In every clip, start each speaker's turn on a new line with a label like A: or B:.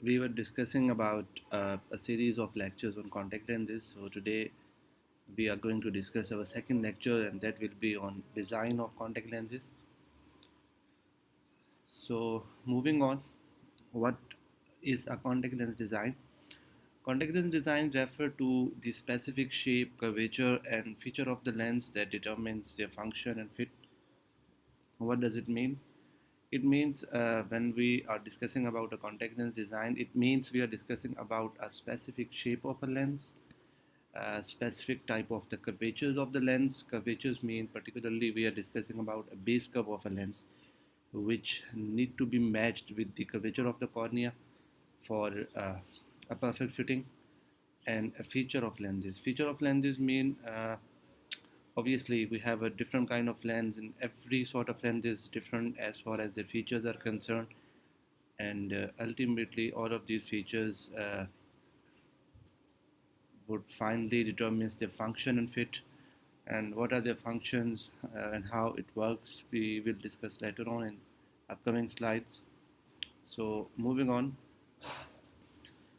A: We were discussing about a series of lectures on contact lenses. So today we are going to discuss our second lecture, and that will be on design of contact lenses. So moving on, what is a contact lens design? Contact lens design refer to the specific shape, curvature, and feature of the lens that determines their function and fit. What does it mean? It means when we are discussing about a contact lens design, it means we are discussing about a specific shape of a lens, a specific type of the curvatures of the lens. Curvatures mean particularly we are discussing about a base curve of a lens, which need to be matched with the curvature of the cornea for a perfect fitting. And a feature of lenses. Feature of lenses mean obviously we have a different kind of lens, and every sort of lens is different as far as the features are concerned, and ultimately all of these features would finally determines their function and fit, and what are their functions and how it works we will discuss later on in upcoming slides. So moving on,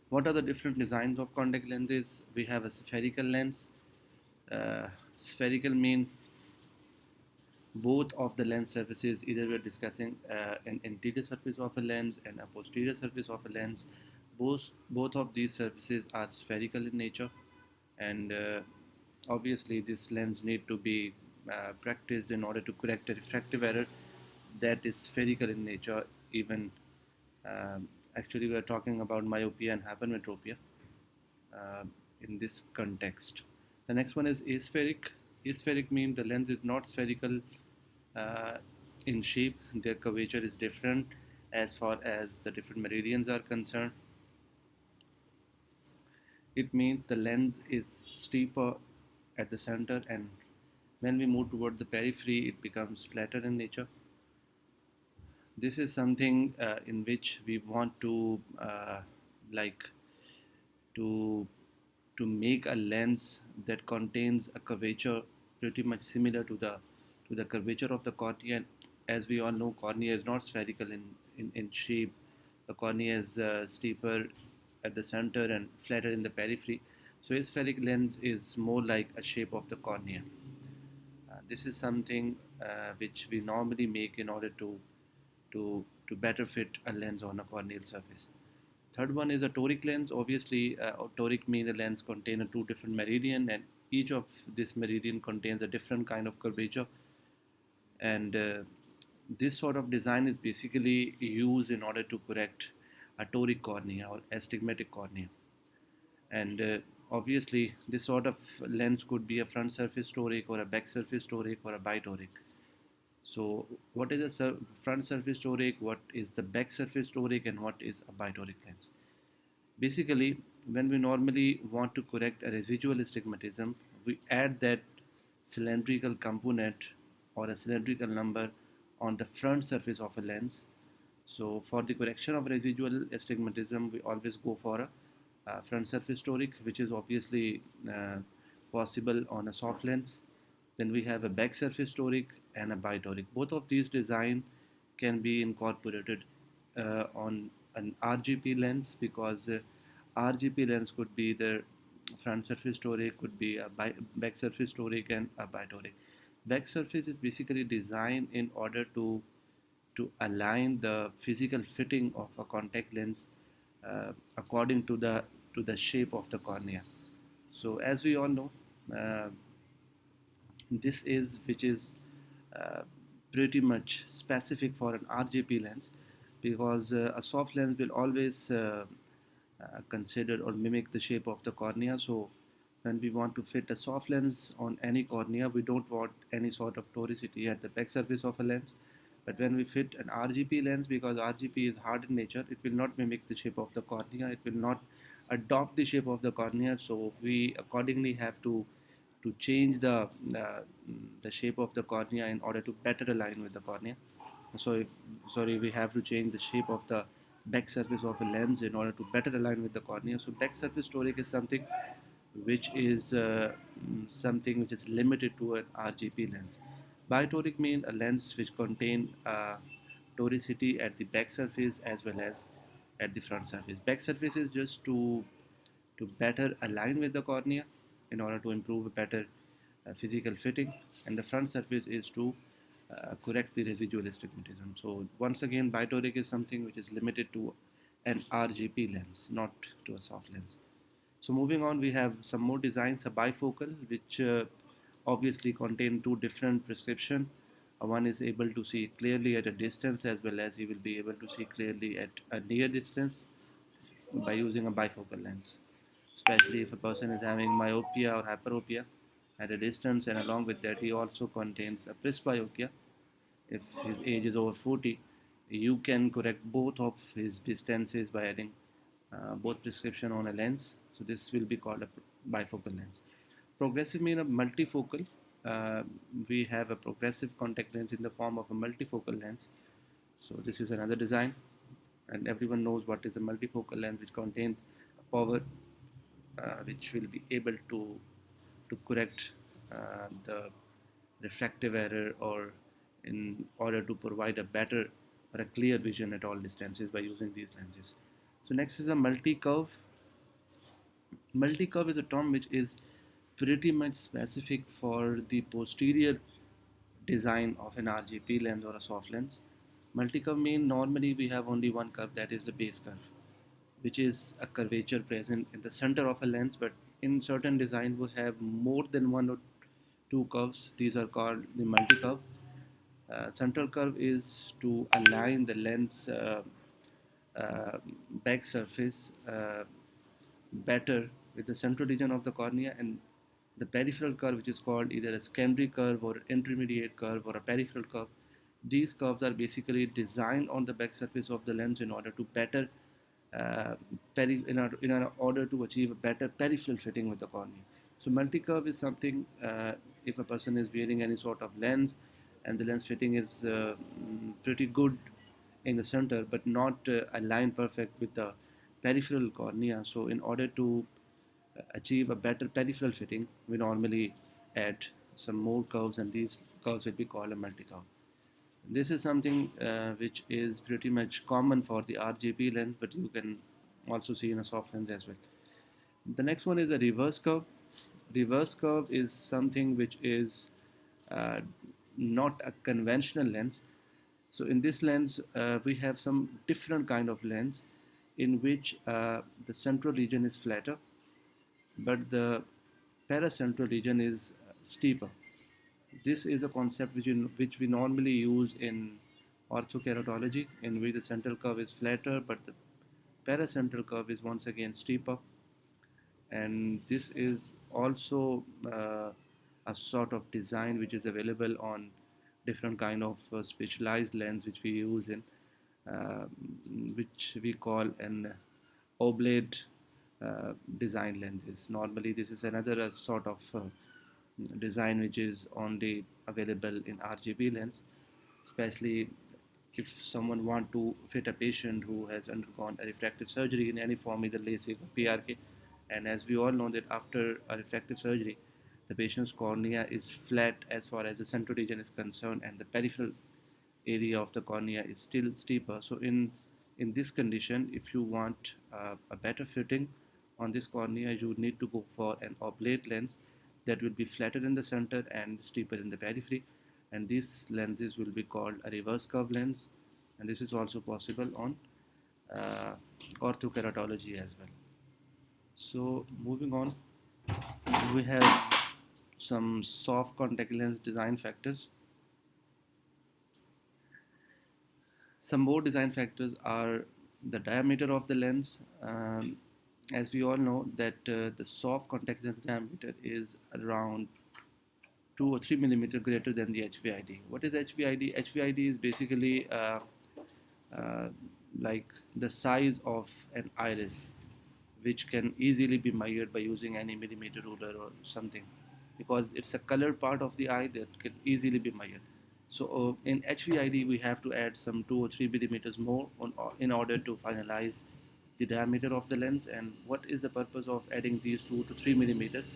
A: what are the different designs of contact lenses? We have a spherical lens. Spherical mean both of the lens surfaces, either we're discussing an interior surface of a lens and a posterior surface of a lens. Both of these surfaces are spherical in nature, and obviously this lens need to be practiced in order to correct a refractive error that is spherical in nature. Even actually we are talking about myopia and hypermetropia uh, in this context. The next one is aspheric. Aspheric means the lens is not spherical uh, in shape, their curvature is different as far as the different meridians are concerned. It means the lens is steeper at the center, and when we move toward the periphery, it becomes flatter in nature. This is something in which we want to like to make a lens that contains a curvature pretty much similar to the curvature of the cornea. As we all know, cornea is not spherical in shape. The cornea is steeper at the center and flatter in the periphery. So a spheric lens is more like a shape of the cornea. This is something which we normally make in order to better fit a lens on a corneal surface. Third one is a toric lens. Obviously, toric means the lens contains two different meridian, and each of this meridian contains a different kind of curvature. And this sort of design is basically used in order to correct a toric cornea or astigmatic cornea. And obviously, this sort of lens could be a front surface toric or a back surface toric or a bitoric. So, what is a front surface toric? What is the back surface toric? And what is a bitoric lens? Basically, when we normally want to correct a residual astigmatism, we add that cylindrical component or a cylindrical number on the front surface of a lens. So for the correction of residual astigmatism, we always go for a front surface toric, which is obviously possible on a soft lens. Then we have a back surface toric and a bitoric. Both of these design can be incorporated on an RGP lens, because RGP lens could be the front surface toric, could be a back surface toric and a bitoric. Back surface is basically designed in order to align the physical fitting of a contact lens according to the shape of the cornea. So as we all know, uh, this is which is uh, pretty much specific for an RGP lens, because a soft lens will always consider or mimic the shape of the cornea. So when we want to fit a soft lens on any cornea, we don't want any sort of toricity at the back surface of a lens. But when we fit an RGP lens, because RGP is hard in nature, it will not mimic the shape of the cornea. It will not adopt the shape of the cornea. So we accordingly have to change the shape of the cornea in order to better align with the cornea. So sorry, we have to change the shape of the back surface of a lens in order to better align with the cornea. So back surface toric is something which is something which is limited to an RGP lens. Bitoric means a lens which contain toricity at the back surface as well as at the front surface. Back surface is just to better align with the cornea in order to improve a better physical fitting, and the front surface is to correct the residual astigmatism. So once again, bitoric is something which is limited to an RGP lens, not to a soft lens. So moving on, we have some more designs, a bifocal, which obviously contain two different prescription. One is able to see clearly at a distance, as well as he will be able to see clearly at a near distance by using a bifocal lens, especially if a person is having myopia or hyperopia at a distance, and along with that he also contains a presbyopia. If his age is over 40, you can correct both of his distances by adding both prescription on a lens. So this will be called a bifocal lens. Progressive mean a multifocal. uh, we have a progressive contact lens in the form of a multifocal lens. So this is another design, and everyone knows what is a multifocal lens, which contains power which will be able to correct the refractive error, or in order to provide a better or a clear vision at all distances by using these lenses. So next is a multi-curve. Multi-curve is a term which is pretty much specific for the posterior design of an RGP lens or a soft lens. Multi-curve mean normally we have only one curve, that is the base curve, which is a curvature present in the center of a lens, but in certain design we have more than one or two curves. These are called the multi-curve. Central curve is to align the lens uh, back surface better with the central region of the cornea, and the peripheral curve, which is called either a secondary curve or intermediate curve or a peripheral curve. These curves are basically designed on the back surface of the lens in order to better uh, in order to achieve a better peripheral fitting with the cornea. So multi-curve is something, if a person is wearing any sort of lens and the lens fitting is pretty good in the center but not aligned perfect with the peripheral cornea. So in order to achieve a better peripheral fitting, we normally add some more curves, and these curves will be called a multi-curve. This is something which is pretty much common for the RGB lens, but you can also see in a soft lens as well. The next one is a reverse curve. Reverse curve is something which is uh, not a conventional lens. So in this lens, we have some different kind of lens in which the central region is flatter, but the paracentral region is steeper. This is a concept which we normally use in orthokeratology, in which the central curve is flatter, but the paracentral curve is once again steeper. And this is also a sort of design which is available on different kind of specialized lens which we use in uh, which we call an oblate design lenses. Normally this is another sort of design which is only available in RGB lens, especially if someone want to fit a patient who has undergone a refractive surgery in any form, either LASIK or PRK. And as we all know that after a refractive surgery, the patient's cornea is flat as far as the central region is concerned, and the peripheral area of the cornea is still steeper. So in this condition, if you want a better fitting on this cornea, you need to go for an oblate lens that will be flatter in the center and steeper in the periphery, and these lenses will be called a reverse curve lens, and this is also possible on uh, orthokeratology as well. So moving on, we have some soft contact lens design factors. Some more design factors are the diameter of the lens. As we all know that the soft contact lens diameter is around 2 or 3 millimeter greater than the HVID. What is HVID? HVID is basically uh, like the size of an iris, which can easily be measured by using any millimeter ruler or something, because it's a color part of the eye that can easily be measured. So in HVID we have to add some 2 or 3 millimeters more in order to finalize the diameter of the lens. And what is the purpose of adding these 2 to 3 millimeters?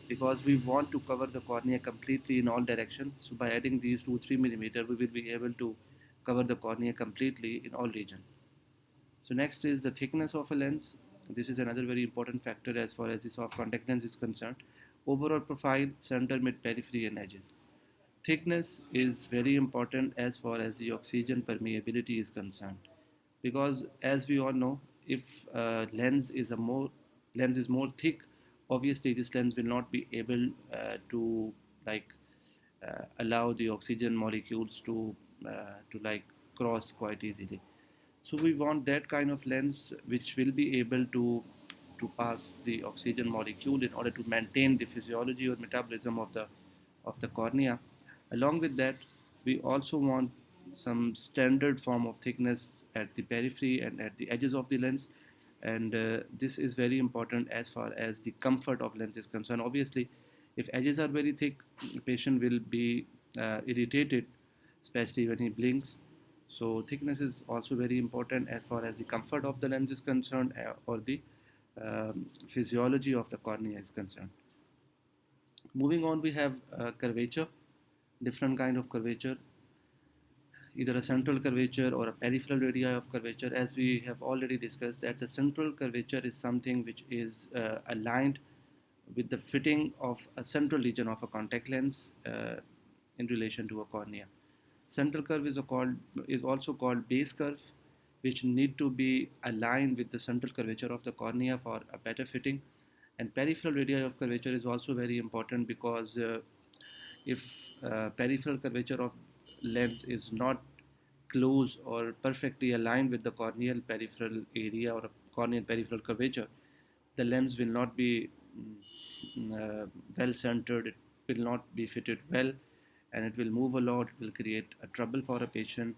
A: Because we want to cover the cornea completely in all directions. So by adding these 2 3 millimeter, we will be able to cover the cornea completely in all region. So next is the thickness of a lens. This is another very important factor as far as the soft contact lens is concerned. Overall profile, center, mid, periphery and edges. Thickness is very important as far as the oxygen permeability is concerned, because as we all know, if lens is more thick, obviously this lens will not be able to like allow the oxygen molecules to like cross quite easily. So we want that kind of lens which will be able to pass the oxygen molecule in order to maintain the physiology or metabolism of the cornea. Along with that, we also want some standard form of thickness at the periphery and at the edges of the lens, and this is very important as far as the comfort of lens is concerned. Obviously, if edges are very thick, the patient will be irritated, especially when he blinks. So thickness is also very important as far as the comfort of the lens is concerned, or the physiology of the cornea is concerned. Moving on, we have curvature, different kind of curvature, either a central curvature or a peripheral radii of curvature. As we have already discussed, that the central curvature is something which is aligned with the fitting of a central region of a contact lens in relation to a cornea. Central curve is also called base curve, which need to be aligned with the central curvature of the cornea for a better fitting. And peripheral radii of curvature is also very important, because if peripheral curvature of lens is not close or perfectly aligned with the corneal peripheral area or a corneal peripheral curvature, the lens will not be well centered, it will not be fitted well, and it will move a lot, it will create a trouble for a patient,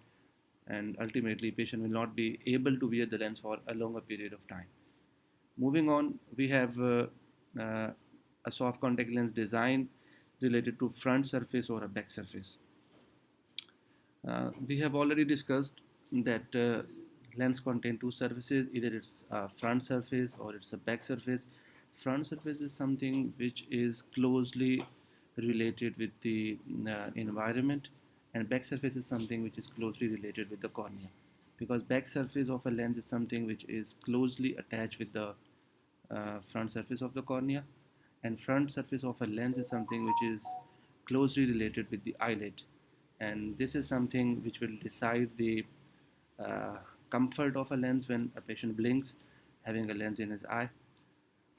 A: and ultimately patient will not be able to wear the lens for a longer period of time. Moving on, we have uh, a soft contact lens design related to front surface or a back surface. We have already discussed that lens contain two surfaces, either it's a front surface or it's a back surface. Front surface is something which is closely related with the environment, and back surface is something which is closely related with the cornea, because back surface of a lens is something which is closely attached with the front surface of the cornea, and front surface of a lens is something which is closely related with the eyelid, and this is something which will decide the uh, comfort of a lens when a patient blinks having a lens in his eye.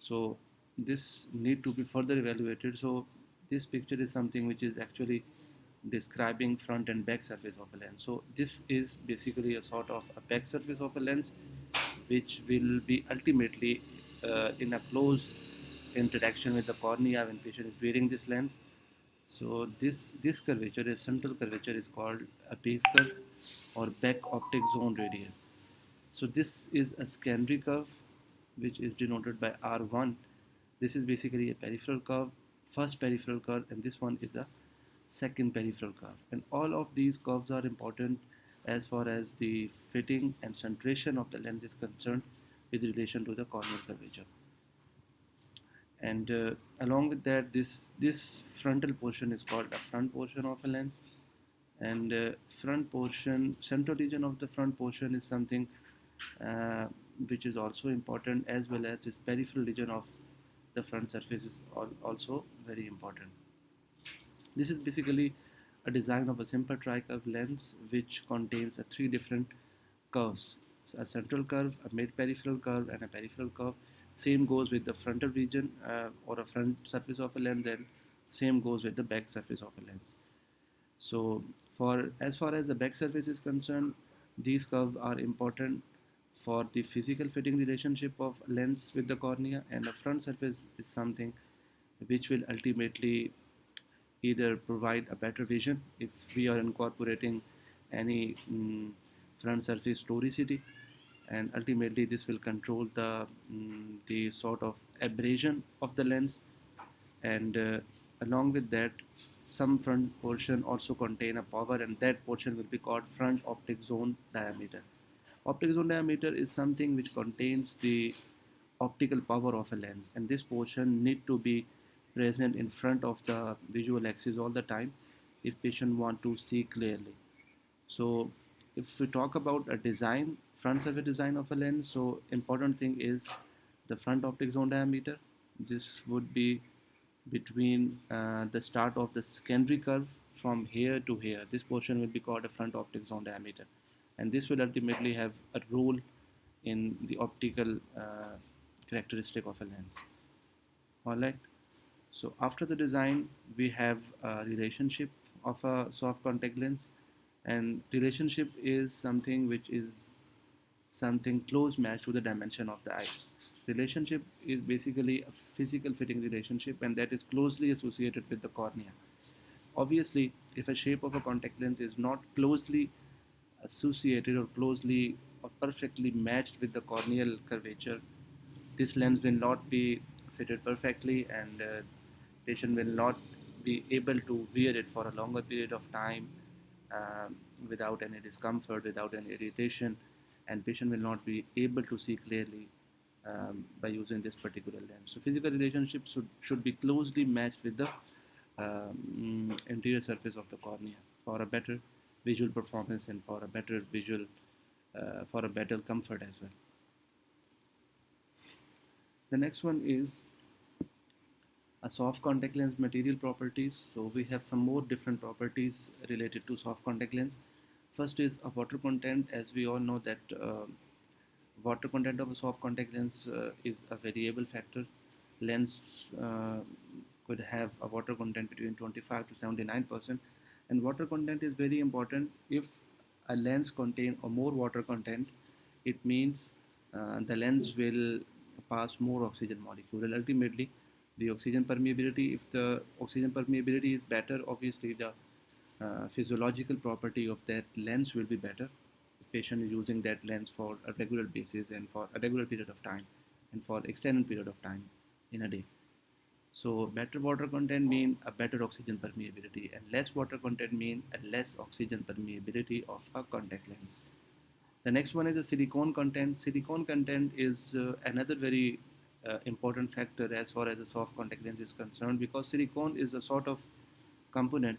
A: So this need to be further evaluated. So this picture is something which is actually describing front and back surface of a lens. So this is basically a sort of a back surface of a lens, which will be ultimately in a close interaction with the cornea when patient is wearing this lens. So this curvature, a central curvature, is called a base curve or back optic zone radius. So this is a secondary curve, which is denoted by R1. This is basically a peripheral curve, first peripheral curve, and this one is a second peripheral curve. And all of these curves are important as far as the fitting and centration of the lens is concerned with relation to the corneal curvature. And along with that, this frontal portion is called a front portion of a lens, and front portion, central region of the front portion is something uh, which is also important, as well as this peripheral region of the front surface is also very important. This is basically a design of a simple tricurve lens which contains three different curves: a central curve, a mid peripheral curve, and a peripheral curve. Same goes with the frontal region or a front surface of a lens, and same goes with the back surface of a lens. So, for as far as the back surface is concerned, these curves are important for the physical fitting relationship of lens with the cornea, and the front surface is something which will ultimately either provide a better vision if we are incorporating any front surface toricity, and ultimately this will control the sort of abrasion of the lens, and along with that, some front portion also contain a power, and that portion will be called front optic zone diameter. Optic zone diameter is something which contains the optical power of a lens, and this portion need to be present in front of the visual axis all the time if patient want to see clearly. So If we talk about a design, front surface design of a lens, so important thing is the front optic zone diameter. This would be between the start of the secondary curve from here to here. This portion will be called a front optic zone diameter, and this will ultimately have a role in the optical characteristic of a lens. All right. So after the design, we have a relationship of a soft contact lens, and relationship is something which is something close matched to the dimension of the eye. Relationship is basically a physical fitting relationship, and that is closely associated with the cornea. Obviously, if a shape of a contact lens is not closely associated or closely or perfectly matched with the corneal curvature, this lens will not be fitted perfectly, and patient will not be able to wear it for a longer period of time um, without any discomfort, without any irritation, and patient will not be able to see clearly by using this particular lens. So physical relationships should be closely matched with the interior surface of the cornea for a better visual performance and for a better visual, for a better comfort as well. The next one is a soft contact lens material properties. So we have some more different properties related to soft contact lens. First is a water content. As we all know that water content of a soft contact lens is a variable factor. Lens could have a water content between 25 to 79%, and water content is very important. If a lens contain or more water content, it means the lens will pass more oxygen molecule. And ultimately, the oxygen permeability. If the oxygen permeability is better, obviously the physiological property of that lens will be better. The patient is using that lens for a regular basis and for a regular period of time and for extended period of time in a day. So better water content mean a better oxygen permeability, and less water content mean a less oxygen permeability of a contact lens. The next one is the silicone content. Silicone content is another very important factor as far as the soft contact lens is concerned, because silicone is a sort of component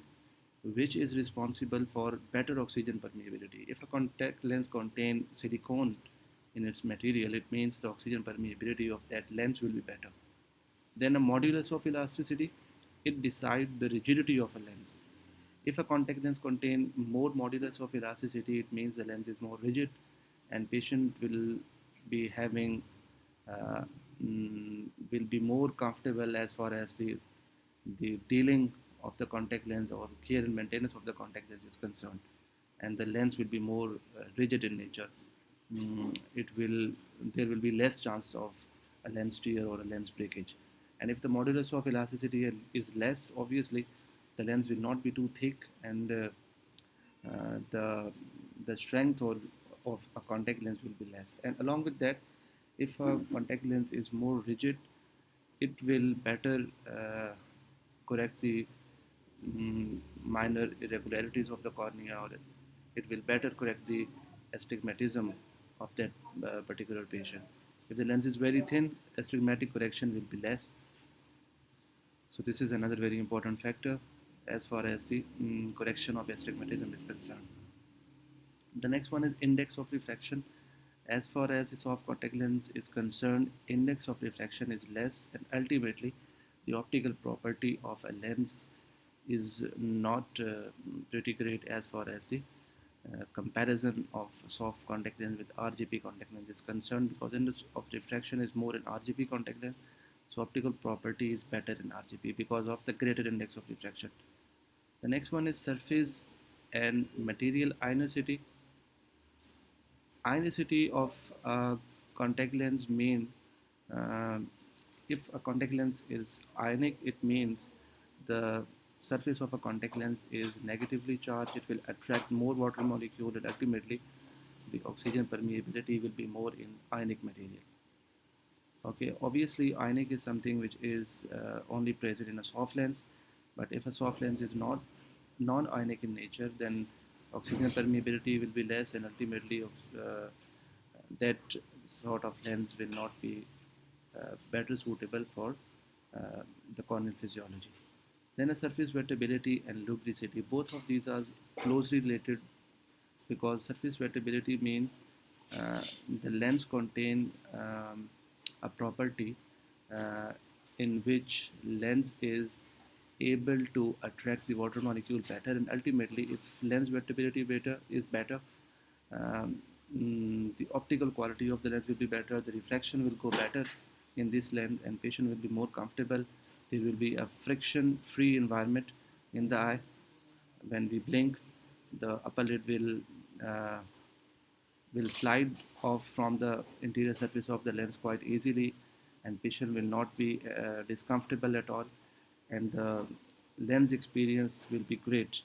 A: which is responsible for better oxygen permeability. If a contact lens contains silicone in its material, it means the oxygen permeability of that lens will be better. Then a modulus of elasticity, it decides the rigidity of a lens. If a contact lens contains more modulus of elasticity, it means the lens is more rigid, and patient be having uh, will be more comfortable as far as the dealing of the contact lens or care and maintenance of the contact lens is concerned, and the lens will be more rigid in nature. It will There will be less chance of a lens tear or a lens breakage. And if the modulus of elasticity is less, obviously the lens will not be too thick, and the strength of a contact lens will be less. And along with that, if a contact lens is more rigid, it will better correct the minor irregularities of the cornea, or it will better correct the astigmatism of that particular patient. If the lens is very thin, astigmatic correction will be less. So this is another very important factor as far as the correction of astigmatism is concerned. The next one is index of refraction. As far as the soft contact lens is concerned, index of refraction is less, and ultimately the optical property of a lens is not pretty great as far as the comparison of soft contact lens with RGP contact lens is concerned, because index of refraction is more in RGP contact lens, so optical property is better in RGP because of the greater index of refraction. The next one is surface and material ionicity. Ionicity of a contact lens mean uh, if a contact lens is ionic, it means the surface of a contact lens is negatively charged. It will attract more water molecule, and ultimately the oxygen permeability will be more in ionic material. Okay, obviously ionic is something which is only present in a soft lens, but if a soft lens is not non-ionic in nature, then oxygen permeability will be less, and ultimately that sort of lens will not be better suitable for the corneal physiology. Then a surface wettability and lubricity. Both of these are closely related because surface wettability means uh, the lens contain a property uh, in which lens is able to attract the water molecule better, and ultimately if lens wettability better is better, um, the optical quality of the lens will be better, the refraction will go better in this lens, and patient will be more comfortable. There will be a friction free environment in the eye. When we blink, the upper lid uh, will slide off from the interior surface of the lens quite easily, and patient will not be discomfortable at all, and the lens experience will be great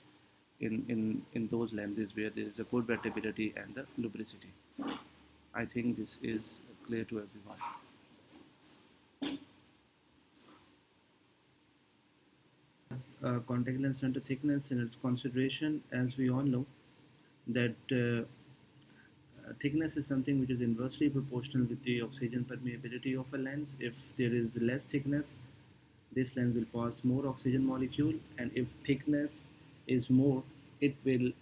A: in those lenses where there is a good wettability and the lubricity. I think this is clear to everyone. Contact lens center thickness in its consideration, as we all know that thickness is something which is inversely proportional with the oxygen permeability of a lens. If there is less thickness, this lens will pass more oxygen molecule, and if thickness is more, it will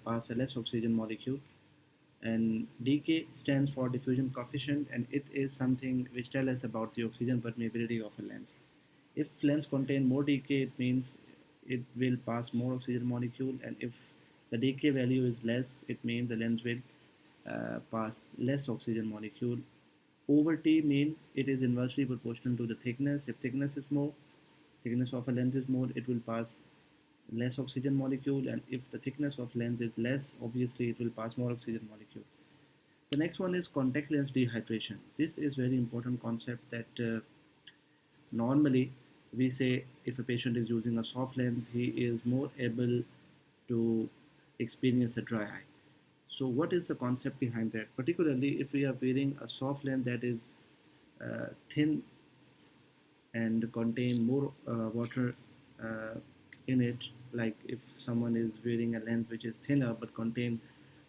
A: pass a less oxygen molecule. And dk stands for diffusion coefficient, and it is something which tells us about the oxygen permeability of a lens. If lens contain more dk, it means it will pass more oxygen molecule, and if the dk value is less, it means the lens will pass less oxygen molecule. Over t mean it is inversely proportional to the thickness. If thickness is more, thickness of a lens is more, it will pass less oxygen molecule, and if the thickness of lens is less, obviously it will pass more oxygen molecule. The next one is contact lens dehydration. This is very important concept that normally we say if a patient is using a soft lens, he is more able to experience a dry eye. So what is the concept behind that? Particularly if we are wearing a soft lens that is thin and contain more water in it, like if someone is wearing a lens which is thinner but contain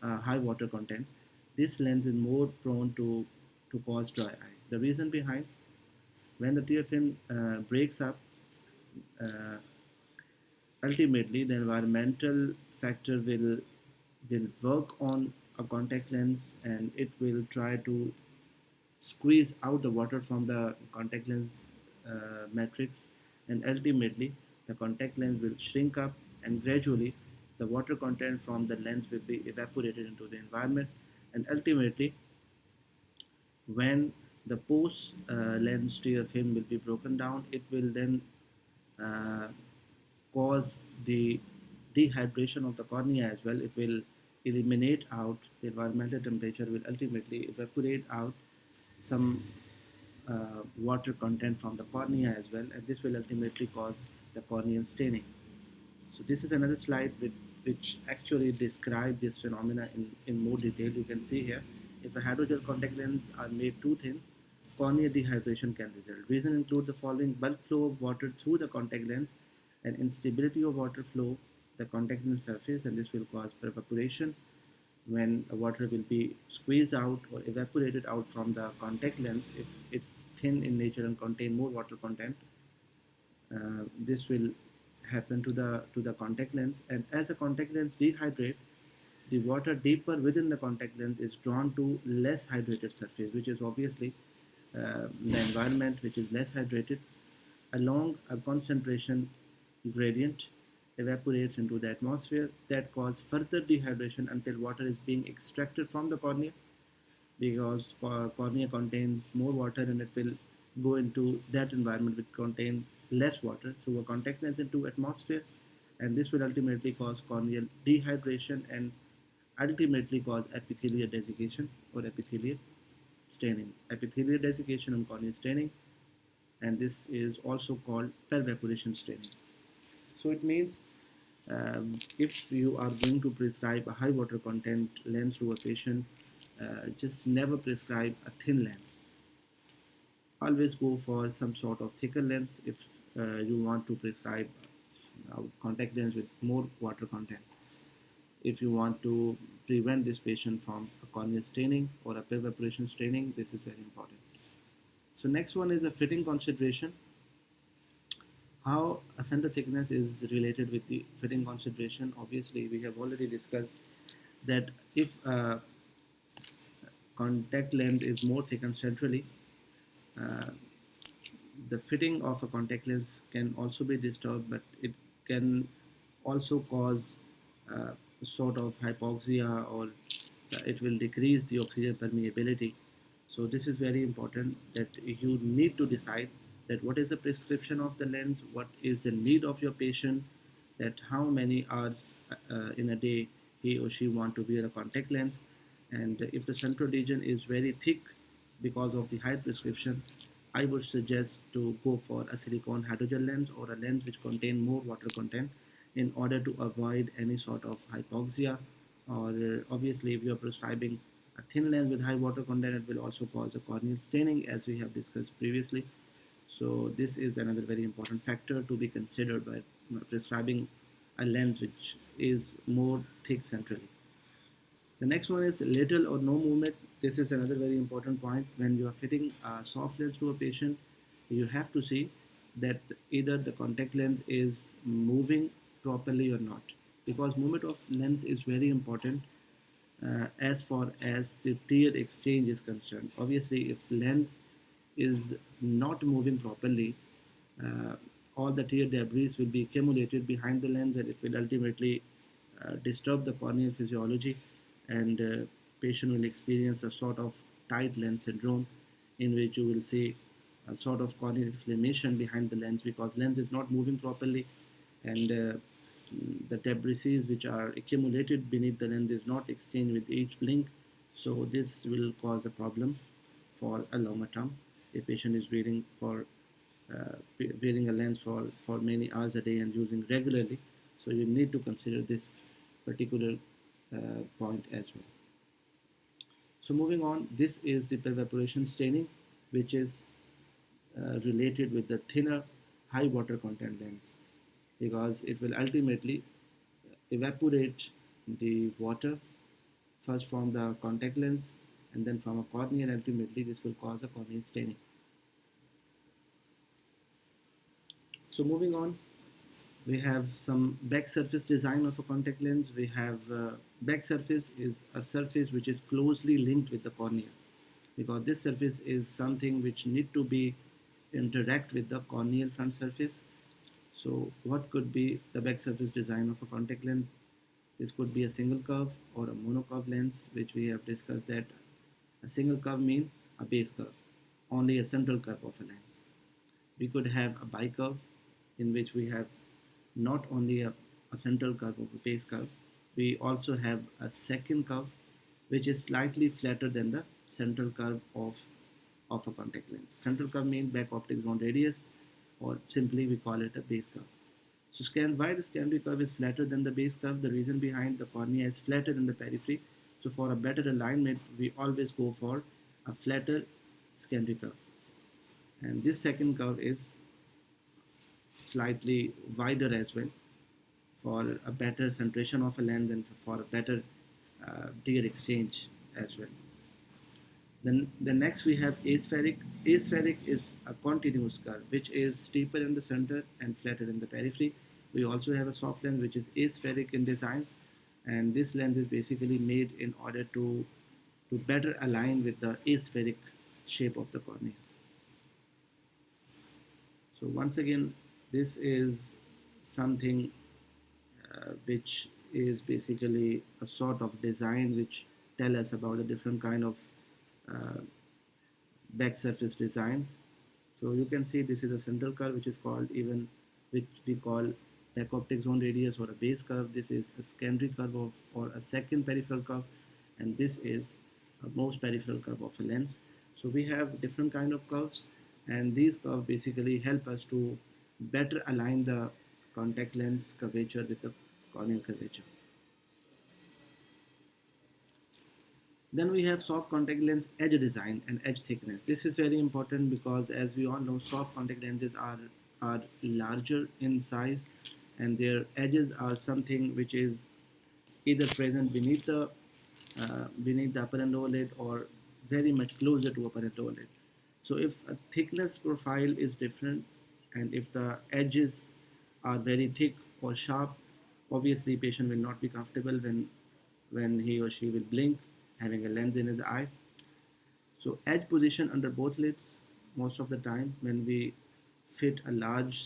A: high water content, this lens is more prone to cause dry eye. The reason behind, when the tear film breaks up, uh, ultimately the environmental factor will work on a contact lens, and it will try to squeeze out the water from the contact lens matrix, and ultimately the contact lens will shrink up, and gradually the water content from the lens will be evaporated into the environment, and ultimately when the post lens tear film will be broken down, it will then uh, cause the dehydration of the cornea as well. It will eliminate out the environmental temperature, will ultimately evaporate out some water content from the cornea as well, and this will ultimately cause the corneal staining. So this is another slide which actually describe this phenomena in more detail. You can see here, if a hydrogel contact lens are made too thin, corneal dehydration can result. Reason include the following: bulk flow of water through the contact lens, and instability of water flow the contact lens surface, and this will cause evaporation when water will be squeezed out or evaporated out from the contact lens. If it's thin in nature and contain more water content, this will happen to the contact lens, and as the contact lens dehydrate, the water deeper within the contact lens is drawn to less hydrated surface, which is obviously the environment which is less hydrated along a concentration gradient evaporates into the atmosphere, that cause further dehydration until water is being extracted from the cornea, because cornea contains more water, and it will go into that environment which contain less water through a contact lens into atmosphere, and this will ultimately cause corneal dehydration and ultimately cause epithelial desiccation or epithelial staining. Epithelial desiccation and corneal staining, and this is also called pervaporation staining. So it means if you are going to prescribe a high water content lens to a patient, just never prescribe a thin lens. Always go for some sort of thicker lens if you want to prescribe contact lens with more water content. If you want to prevent this patient from a corneal staining or a pervaporation staining, this is very important. So next one is a fitting consideration. How a center thickness is related with the fitting consideration. Obviously, we have already discussed that if contact lens is more thickened centrally, uh, the fitting of a contact lens can also be disturbed, but it can also cause uh, sort of hypoxia, or it will decrease the oxygen permeability. So this is very important, that you need to decide that what is the prescription of the lens, what is the need of your patient, that how many hours in a day he or she want to wear a contact lens. And if the central region is very thick because of the high prescription, I would suggest to go for a silicone hydrogel lens or a lens which contain more water content, in order to avoid any sort of hypoxia. Or obviously, if you are prescribing a thin lens with high water content, it will also cause a corneal staining, as we have discussed previously. So this is another very important factor to be considered by prescribing a lens which is more thick centrally. The next one is little or no movement. This is another very important point. When you are fitting a soft lens to a patient, you have to see that either the contact lens is moving properly or not, because movement of lens is very important as far as the tear exchange is concerned. Obviously, if lens is not moving properly, uh, all the tear debris will be accumulated behind the lens, and it will ultimately disturb the corneal physiology, and patient will experience a sort of tight lens syndrome, in which you will see a sort of corneal inflammation behind the lens, because lens is not moving properly, and the debris which are accumulated beneath the lens is not exchanged with each blink. So this will cause a problem for a longer term. A patient is wearing a lens for many hours a day and using regularly, so you need to consider this particular point as well. So moving on, this is the pervaporation staining, which is related with the thinner high water content lens, because it will ultimately evaporate the water first from the contact lens and then from a cornea, and ultimately this will cause a corneal staining. So moving on, we have some back surface design of a contact lens. We have back surface is a surface which is closely linked with the cornea, because this surface is something which need to be interact with the corneal front surface. So what could be the back surface design of a contact lens? This could be a single curve or a monocurve lens, which we have discussed that a single curve means a base curve, only a central curve of a lens. We could have a bicurve, in which we have not only a central curve of a base curve, we also have a second curve which is slightly flatter than the central curve of a contact lens. Central curve means back optic zone radius, or simply we call it a base curve. So why the secondary curve is flatter than the base curve? The reason behind, the cornea is flatter than the periphery. So for a better alignment, we always go for a flatter secondary curve. And this second curve is slightly wider as well, for a better centration of a lens and for a better tear exchange as well. Then the next we have aspheric. Aspheric is a continuous curve which is steeper in the center and flatter in the periphery. We also have a soft lens which is aspheric in design, and this lens is basically made in order to better align with the aspheric shape of the cornea. So once again, this is something which is basically a sort of design which tell us about a different kind of uh, back surface design. So you can see this is a central curve which is called, even which we call back optic zone radius or a base curve. This is a secondary curve or a second peripheral curve, and this is a most peripheral curve of a lens. So we have different kind of curves, and these curves basically help us to better align the contact lens curvature with the corneal curvature. Then we have soft contact lens edge design and edge thickness. This is very important because, as we all know, soft contact lenses are larger in size, and their edges are something which is either present beneath the upper and lower lid, or very much closer to upper and lower lid. So if a thickness profile is different, and if the edges are very thick or sharp, obviously patient will not be comfortable when he or she will blink, having a lens in his eye. So edge position under both lids. Most of the time when we fit a large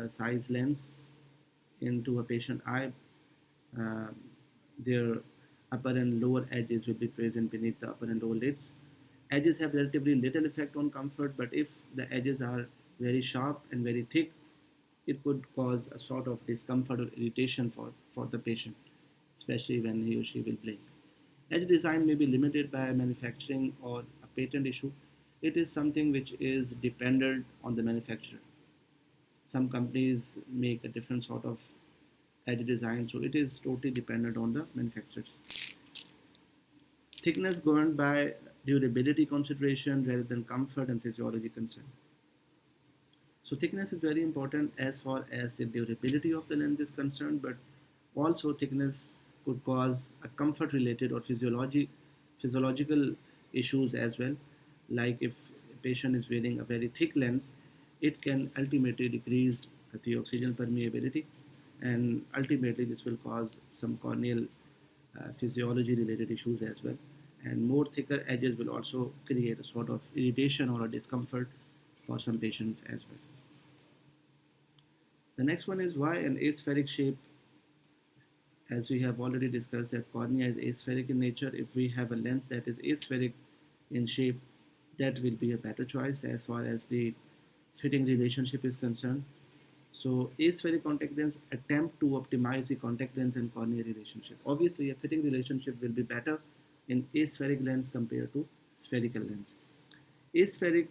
A: size lens into a patient eye, uh, their upper and lower edges will be present beneath the upper and lower lids. Edges have relatively little effect on comfort, but if the edges are very sharp and very thick, it could cause a sort of discomfort or irritation for the patient, especially when he or she will blink. Edge design may be limited by manufacturing or a patent issue. It is something which is dependent on the manufacturer. Some companies make a different sort of edge design, so it is totally dependent on the manufacturers. Thickness governed by durability consideration rather than comfort and physiology concern. So thickness is very important as far as the durability of the lens is concerned, but also thickness could cause a comfort related or physiological issues as well. Like if a patient is wearing a very thick lens, it can ultimately decrease the oxygen permeability, and ultimately this will cause some corneal physiology related issues as well. And more thicker edges will also create a sort of irritation or a discomfort for some patients as well. The next one is why an aspheric shape. As we have already discussed that cornea is aspheric in nature. If we have a lens that is aspheric in shape, that will be a better choice as far as the fitting relationship is concerned. So aspheric contact lens attempt to optimize the contact lens and cornea relationship. Obviously, a fitting relationship will be better in aspheric lens compared to spherical lens. Aspheric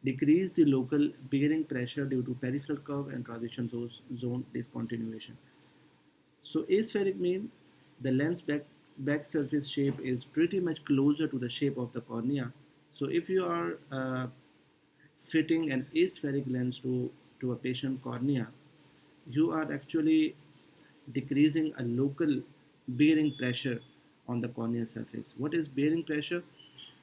A: decrease the local bearing pressure due to peripheral curve and transition zone discontinuation. So aspheric means the lens back surface shape is pretty much closer to the shape of the cornea. So if you are fitting an aspheric lens to a patient cornea, you are actually decreasing a local bearing pressure on the corneal surface. What is bearing pressure?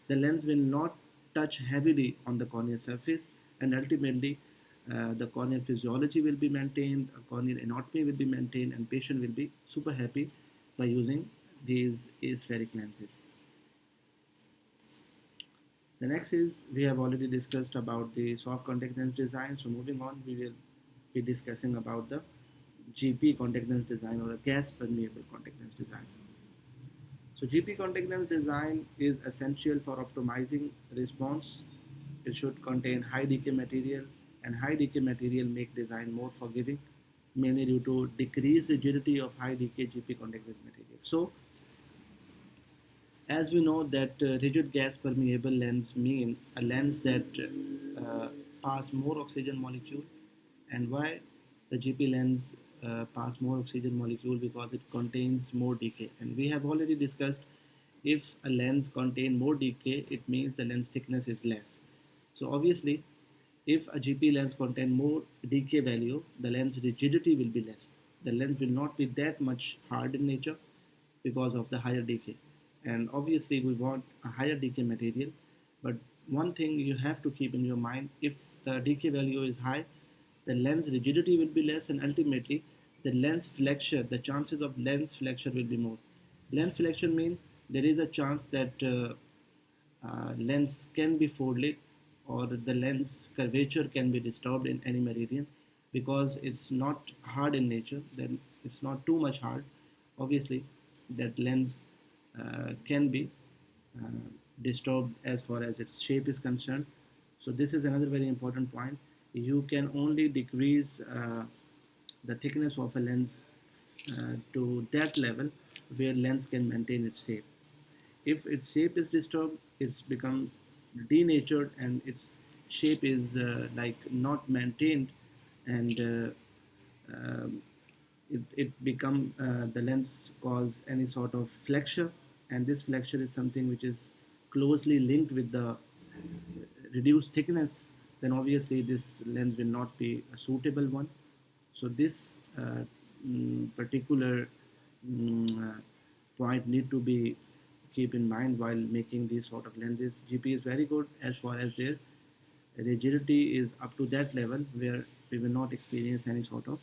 A: The lens will not touch heavily on the corneal surface, and ultimately the corneal physiology will be maintained, corneal anatomy will be maintained, and patient will be super happy by using these aspheric lenses. The next is we have already discussed about the soft contact lens design. So moving on, we will be discussing about the GP contact lens design or a gas permeable contact lens design. So GP contact lens design is essential for optimizing response. It should contain high decay material, and high decay material make design more forgiving, mainly due to decreased rigidity of high decay GP contact lens material. So as we know that rigid gas permeable lens mean a lens that pass more oxygen molecule. And why the GP lens pass more oxygen molecule? Because it contains more decay, and we have already discussed if a lens contain more decay, it means the lens thickness is less. So obviously if a GP lens contain more decay value, the lens rigidity will be less. The lens will not be that much hard in nature because of the higher decay. And obviously we want a higher decay material, but one thing you have to keep in your mind, if the decay value is high, the lens rigidity will be less, and ultimately the lens flexure, the chances of lens flexure will be more. Lens flexure means there is a chance that lens can be folded or the lens curvature can be disturbed in any meridian, because it's not hard in nature, then it's not too much hard. Obviously that lens can be uh, disturbed as far as its shape is concerned. So this is another very important point. You can only decrease the thickness of a lens to that level where lens can maintain its shape. If its shape is disturbed, it's become denatured and its shape is like not maintained, and um, it become the lens cause any sort of flexure, and this flexure is something which is closely linked with the reduced thickness. Then obviously this lens will not be a suitable one. So this particular point need to be keep in mind while making these sort of lenses. GP is very good as far as their rigidity is up to that level where we will not experience any sort of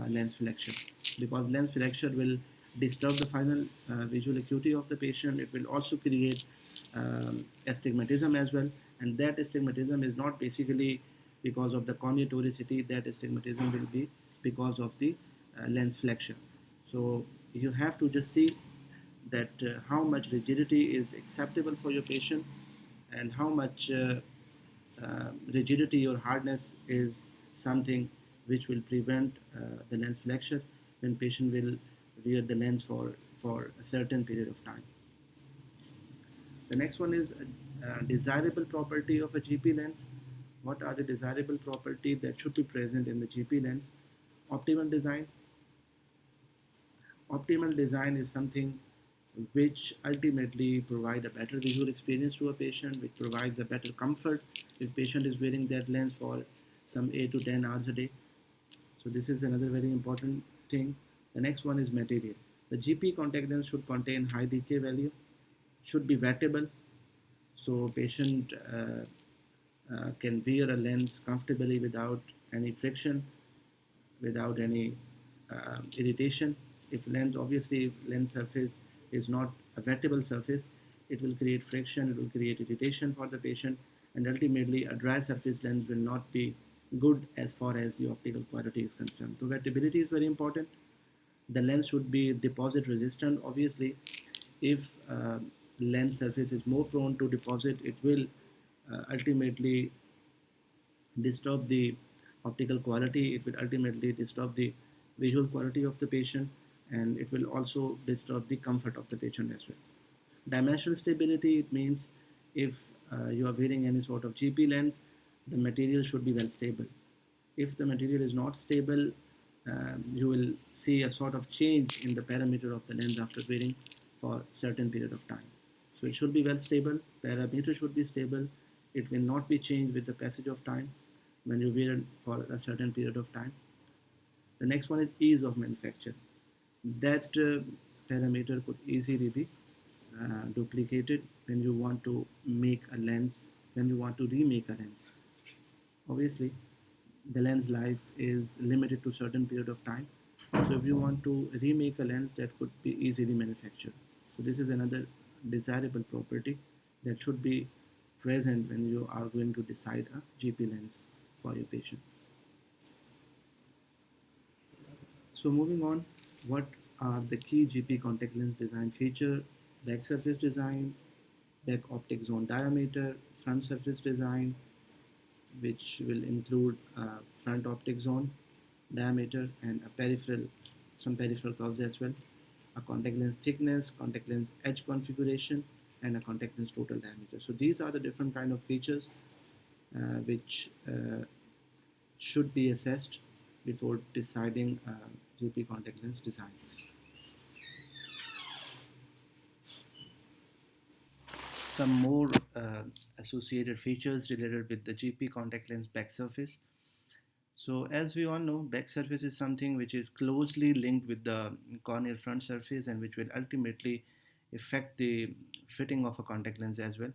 A: lens flexure, because lens flexure will
B: disturb the final visual acuity of the patient. It will also create astigmatism as well, and that astigmatism is not basically because of the corneal toricity. That astigmatism will be because of the lens flexion. So you have to just see that how much rigidity is acceptable for your patient, and how much rigidity or hardness is something which will prevent the lens flexure when patient will wear the lens for a certain period of time. The next one is a desirable property of a GP lens. What are the desirable properties that should be present in the GP lens? Optimal design. Optimal design is something which ultimately provide a better visual experience to a patient, which provides a better comfort if patient is wearing that lens for some 8 to 10 hours a day. So this is another very important thing. The next one is material. The GP contact lens should contain high decay value, should be wettable, so patient can wear a lens comfortably without any friction, without any irritation. If lens, obviously, if lens surface is not a wettable surface, it will create friction, it will create irritation for the patient, and ultimately a dry surface lens will not be good as far as the optical quality is concerned. So wettability is very important. The lens should be deposit resistant. Obviously, if lens surface is more prone to deposit, it will ultimately disturb the optical quality. It will ultimately disturb the visual quality of the patient, and it will also disturb the comfort of the patient as well. Dimensional stability, it means if you are wearing any sort of GP lens, the material should be well stable. If the material is not stable, you will see a sort of change in the parameter of the lens after wearing for a certain period of time. So it should be well stable, parameter should be stable, it will not be changed with the passage of time when you wear it for a certain period of time. The next one is ease of manufacture. That parameter could easily be duplicated when you want to make a lens, when you want to remake a lens. Obviously, the lens life is limited to certain period of time. So if you want to remake a lens, that could be easily manufactured. So this is another desirable property that should be present when you are going to decide a GP lens for your patient. So moving on, what are the key GP contact lens design feature? Back surface design, back optic zone diameter, front surface design, which will include a front optic zone diameter and a peripheral, some peripheral curves as well, a contact lens thickness, contact lens edge configuration, and a contact lens total diameter. So these are the different kind of features which should be assessed before deciding GP contact lens design. Some more associated features related with the GP contact lens back surface. So as we all know, back surface is something which is closely linked with the corneal front surface and which will ultimately affect the fitting of a contact lens as well.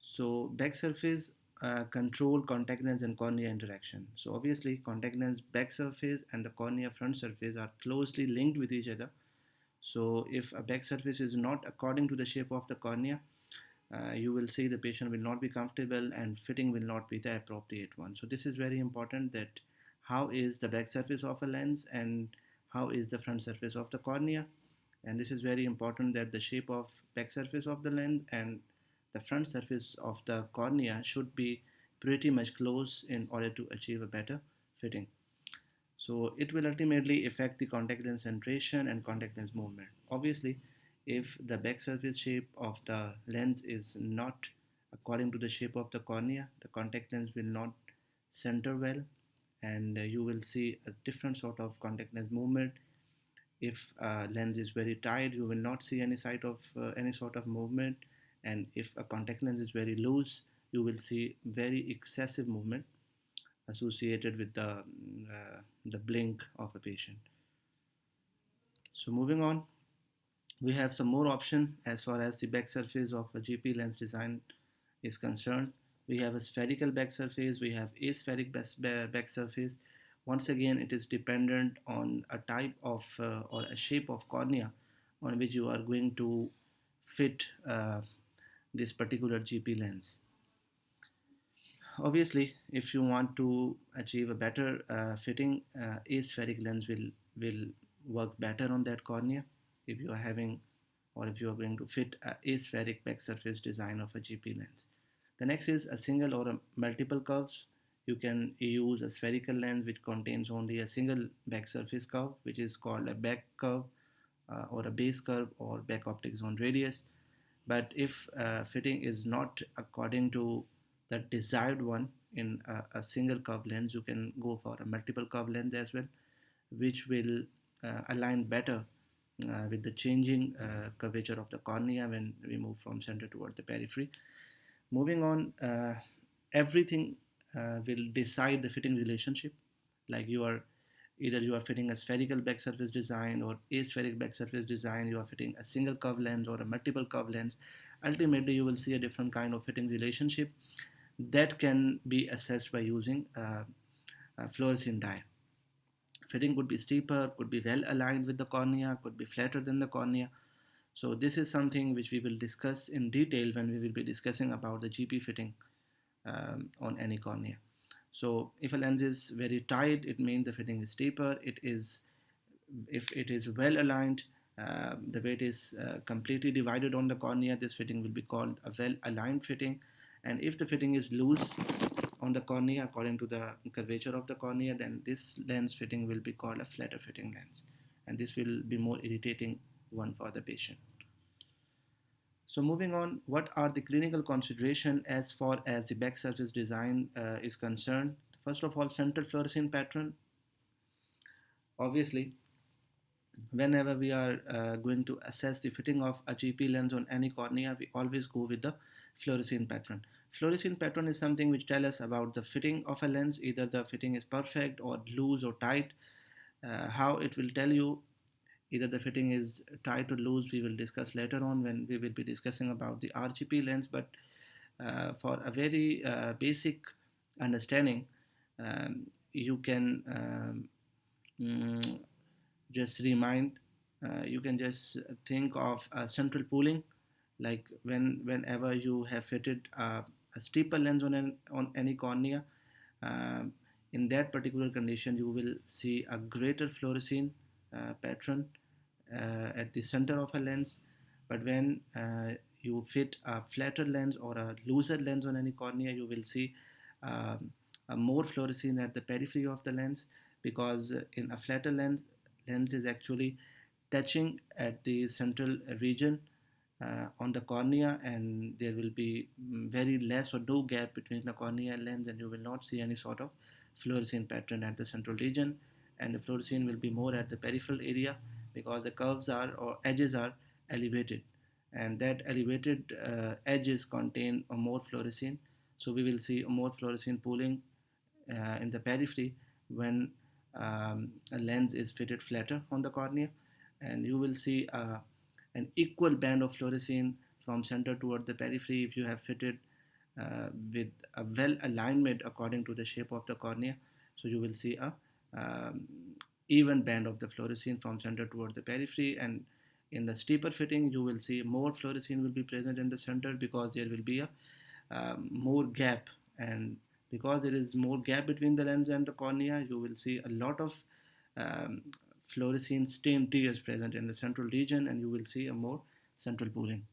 B: So back surface control contact lens and cornea interaction. So obviously contact lens back surface and the cornea front surface are closely linked with each other. So if a back surface is not according to the shape of the cornea, you will see the patient will not be comfortable and fitting will not be the appropriate one. So this is very important, that how is the back surface of a lens and how is the front surface of the cornea. And this is very important, that the shape of back surface of the lens and the front surface of the cornea should be pretty much close in order to achieve a better fitting. So it will ultimately affect the contact lens centration and contact lens movement. Obviously, if the back surface shape of the lens is not according to the shape of the cornea, the contact lens will not center well, and you will see a different sort of contact lens movement. If lens is very tight, you will not see any sort of movement, and if a contact lens is very loose, you will see very excessive movement associated with the blink of a patient. So moving on, we have some more option as far as the back surface of a GP lens design is concerned. We have a spherical back surface, we have aspheric back surface, Once again, it is dependent on a type of or a shape of cornea on which you are going to fit this particular GP lens. Obviously, if you want to achieve a better fitting, aspheric lens will work better on that cornea if you are having or if you are going to fit a aspheric back surface design of a GP lens. The next is a single or a multiple curves. You can use a spherical lens which contains only a single back surface curve, which is called a back curve or a base curve or back optic zone radius. But if fitting is not according to the desired one in a single curve lens, you can go for a multiple curve lens as well, which will align better with the changing curvature of the cornea when we move from center toward the periphery. Moving on, everything will decide the fitting relationship. Like you are either you are fitting a spherical back surface design or aspheric back surface design, you are fitting a single curve lens or a multiple curve lens. Ultimately, you will see a different kind of fitting relationship that can be assessed by using a fluorescein dye. Fitting could be steeper, could be well aligned with the cornea, could be flatter than the cornea. So this is something which we will discuss in detail when we will be discussing about the GP fitting on any cornea. So if a lens is very tight, it means the fitting is steeper. It is if it is well aligned, the weight is completely divided on the cornea. This fitting will be called a well aligned fitting. And if the fitting is loose on the cornea according to the curvature of the cornea, then this lens fitting will be called a flatter fitting lens, and this will be more irritating one for the patient. So moving on, what are the clinical consideration as far as the back surface design is concerned? First of all, central fluorescein pattern. Obviously, whenever we are going to assess the fitting of a GP lens on any cornea, we always go with the fluorescein pattern. Fluorescein pattern is something which tells us about the fitting of a lens, either the fitting is perfect or loose or tight. How it will tell you either the fitting is tight or loose, we will discuss later on when we will be discussing about the RGP lens. But for a very basic understanding, you can mm, just remind, you can just think of central pooling, like whenever you have fitted a steeper lens on any cornea, um, in that particular condition you will see a greater fluorescein pattern at the center of a lens. But when you fit a flatter lens or a looser lens on any cornea, you will see um, a more fluorescein at the periphery of the lens, because in a flatter lens is actually touching at the central region on the cornea, and there will be very less or no gap between the cornea and lens, and you will not see any sort of fluorescein pattern at the central region, and the fluorescein will be more at the peripheral area, because the curves are or edges are elevated, and that elevated edges contain a more fluorescein. So we will see a more fluorescein pooling in the periphery when a lens is fitted flatter on the cornea, and you will see an equal band of fluorescein from center toward the periphery if you have fitted with a well alignment according to the shape of the cornea. So you will see a um, even band of the fluorescein from center toward the periphery, and in the steeper fitting you will see more fluorescein will be present in the center, because there will be a more gap, and because there is more gap between the lens and the cornea, you will see a lot of um, fluorescein stained tears present in the central region, and you will see a more central pooling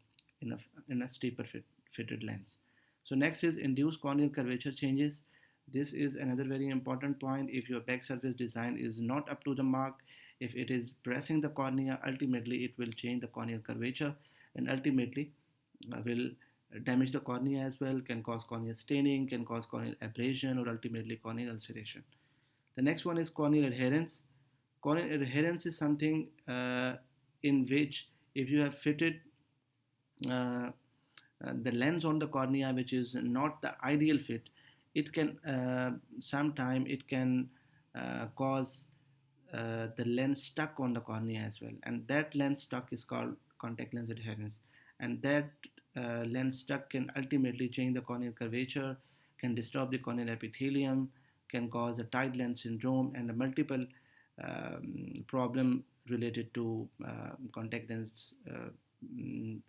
B: in a steeper fitted lens. So next is induced corneal curvature changes. This is another very important point. If your back surface design is not up to the mark, if it is pressing the cornea, ultimately it will change the corneal curvature, and ultimately will damage the cornea as well, can cause corneal staining, can cause corneal abrasion, or ultimately corneal ulceration. The next one is corneal adherence. Corneal adherence is something in which if you have fitted uh, the lens on the cornea which is not the ideal fit, it can sometime it can cause the lens stuck on the cornea as well, and that lens stuck is called contact lens adherence, and that lens stuck can ultimately change the corneal curvature, can disturb the corneal epithelium, can cause a tight lens syndrome and a multiple problem related to contact lens mm,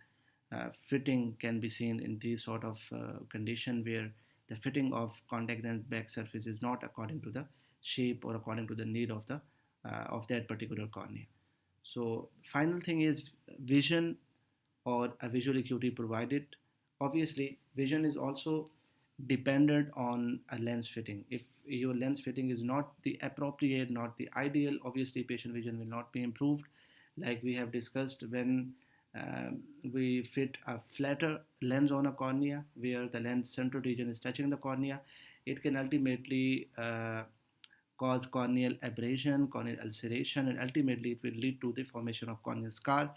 B: fitting can be seen in these sort of condition where the fitting of contact lens back surface is not according to the shape or according to the need of that particular cornea. So final thing is vision or a visual acuity provided. Obviously, vision is also dependent on a lens fitting. If your lens fitting is not the appropriate, not the ideal, obviously patient vision will not be improved. Like we have discussed, when we fit a flatter lens on a cornea where the lens central region is touching the cornea, it can ultimately cause corneal abrasion, corneal ulceration, and ultimately it will lead to the formation of corneal scar.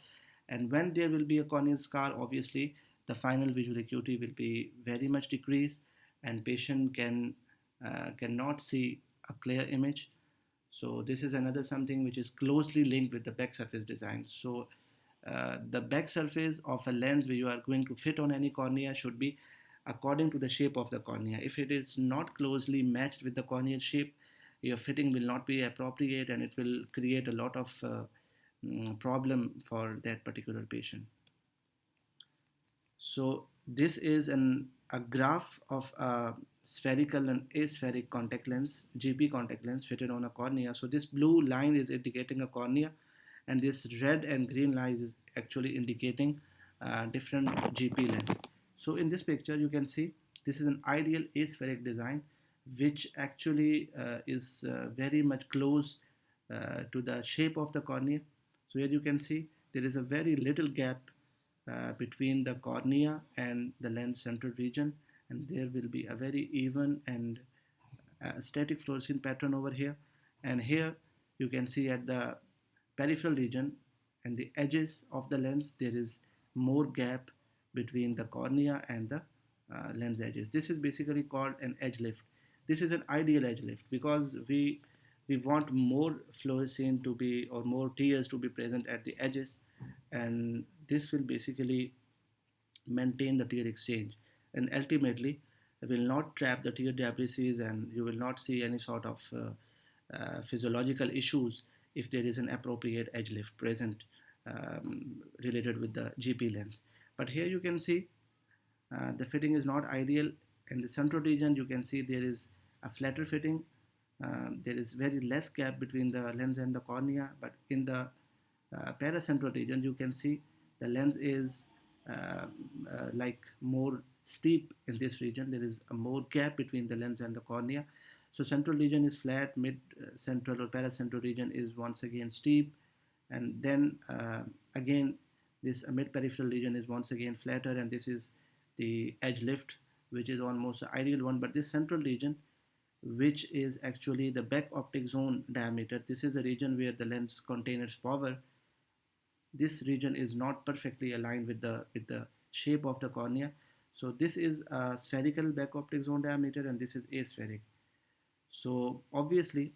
B: And when there will be a corneal scar, obviously the final visual acuity will be very much decreased, and patient cannot see a clear image. So this is another something which is closely linked with the back surface design. So the back surface of a lens where you are going to fit on any cornea should be according to the shape of the cornea. If it is not closely matched with the corneal shape, your fitting will not be appropriate and it will create a lot of problem for that particular patient. So this is a graph of a spherical and aspheric contact lens, GP contact lens fitted on a cornea. So this blue line is indicating a cornea, and this red and green line is actually indicating different GP lens. So in this picture, you can see this is an ideal aspheric design, which actually is very much close to the shape of the cornea. So here you can see there is a very little gap between the cornea and the lens central region, and there will be a very even and static fluorescein pattern over here. And here you can see at the peripheral region and the edges of the lens there is more gap between the cornea and the lens edges. This is basically called an edge lift. This is an ideal edge lift because we want more fluorescein to be or more tears to be present at the edges, and this will basically maintain the tear exchange and ultimately will not trap the tear debris, and you will not see any sort of physiological issues if there is an appropriate edge lift present related with the GP lens. But here you can see the fitting is not ideal. In the central region you can see there is a flatter fitting. There is very less gap between the lens and the cornea, but in the paracentral region you can see the lens is like more steep. In this region there is a more gap between the lens and the cornea. So central region is flat, mid central or paracentral region is once again steep, and then again this mid peripheral region is once again flatter, and this is the edge lift, which is almost the ideal one. But this central region, which is actually the back optic zone diameter, this is the region where the lens contains its power. This region is not perfectly aligned with the shape of the cornea. So this is a spherical back optic zone diameter, and this is aspheric. So obviously